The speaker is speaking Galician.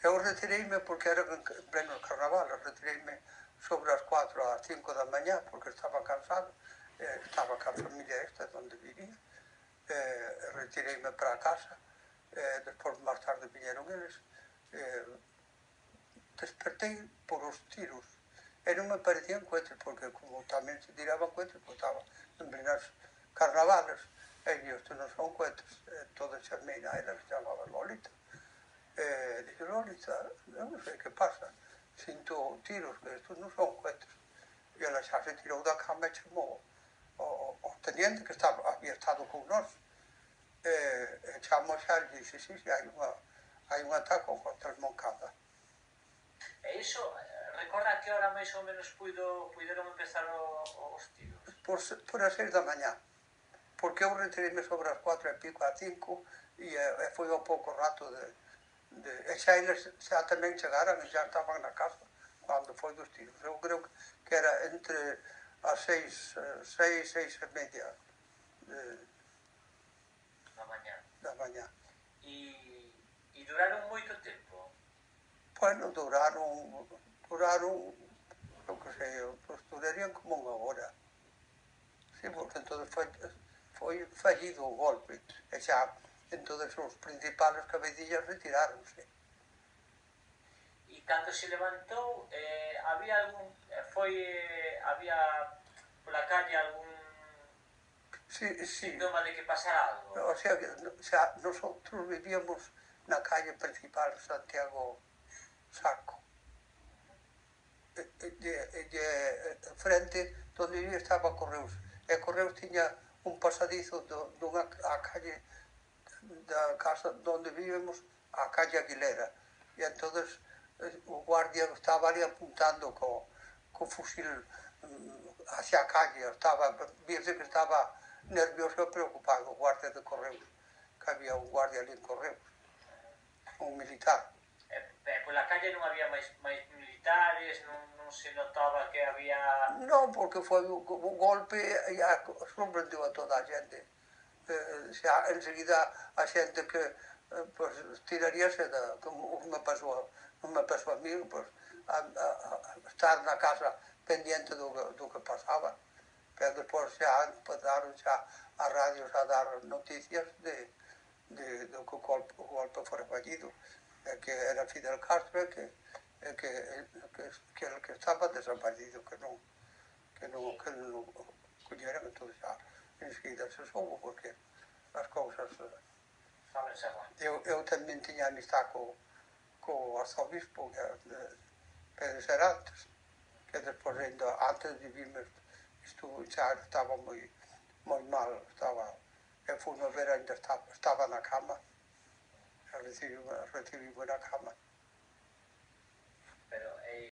Eu retirei-me porque era en pleno carnaval, retirei-me sobre as 4 ás 5 da mañá porque estaba cansado, estaba ca familia esta onde vivía, retirei-me para a casa, despois máis tarde viñeron eles, despertei por os tiros, e non me parecían cohetes, porque como tamén se tiraban cohetes, pois estaba en plenas carnavales, e isto non son cohetes, toda Xermeina era que se chamaba Lolita. Dije, Lolita, non sei que pasa, sinto tiros, que estos non son cohetes. E ela xa se tirou da cama e chamou o teniente que había estado con nós, chamou xa e dixo, sí, hai un ataque contra as Moncadas. E iso, recorda que hora máis ou menos puideron empezar os tiros? Por as 6 da mañá, porque eu retirei-me sobre as 4 e pico a 5 e foi ao pouco rato e xa eles xa tamén chegaran e xa estaban na casa cando foi dos tiros. Eu creo que era entre as 6 e media da mañá. E duraron moito tempo? Bueno, duraron, eu que sei, pues durarían como unha hora. Sí, porque entón foi fallido o golpe. E xa, entón os principales cabecillas retiráronse. E cando se levantou, había pola calle algún síntoma de que pasara algo? O sea, xa nosotros vivíamos na calle principal Santiago Saco. Frente donde vivía estaba Correos. E Correos tiña un pasadizo dunha calle da casa donde vivimos a calle Aguilera. E entonces o guardia estaba ali apuntando co fusil hacia a calle. Víase que estaba nervioso e preocupado o guardia de Correos, que había un guardia ali en Correos, un militar. Pola calle non había máis militares, non se notaba que había... Non, porque foi un golpe e sorprendeu a toda a xente. Xa enseguida a xente que pues, tiraríase como me pasou a mí, pues, a estar na casa pendiente do que pasaba. Pero despois xa empezaron xa as radios a dar noticias do que o golpe fora fallido, que era Fidel Castro que el que estaba desaparecido, que non colleran, entón xa enseguida se soubo, porque as cousas... Eu tamén tiña amistad co arzobispo Pedro Serantes, que despois antes de virme xa estaba moi mal, e fui a ver, ainda estaba na cama, recibime na cama.